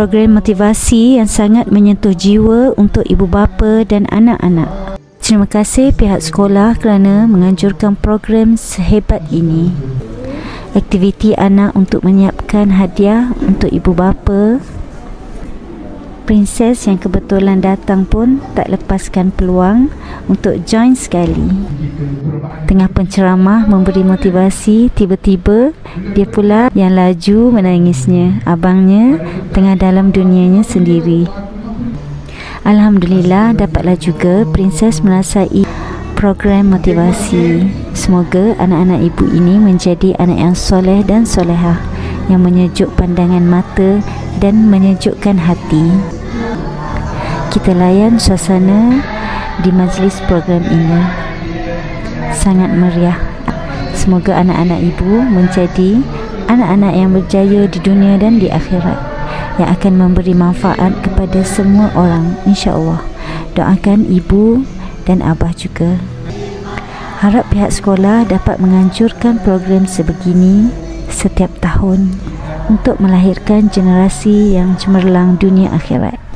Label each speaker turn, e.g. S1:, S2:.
S1: program motivasi yang sangat menyentuh jiwa untuk ibu bapa dan anak-anak. Terima kasih pihak sekolah kerana menganjurkan program sehebat ini. Aktiviti anak untuk menyiapkan hadiah untuk ibu bapa. Princess yang kebetulan datang pun tak lepaskan peluang untuk join sekali. Tengah penceramah memberi motivasi, tiba-tiba dia pula yang laju menangisnya. Abangnya tengah dalam dunianya sendiri. Alhamdulillah, dapatlah juga Princess merasai program motivasi. Semoga anak-anak ibu ini menjadi anak yang soleh dan solehah, yang menyejuk pandangan mata dan menyejukkan hati. Kita layan suasana di majlis program ini. Sangat meriah. Semoga anak-anak ibu menjadi anak-anak yang berjaya di dunia dan di akhirat, yang akan memberi manfaat kepada semua orang, insya-Allah. Doakan ibu dan abah juga. Harap pihak sekolah dapat menganjurkan program sebegini setiap tahun untuk melahirkan generasi yang cemerlang dunia akhirat.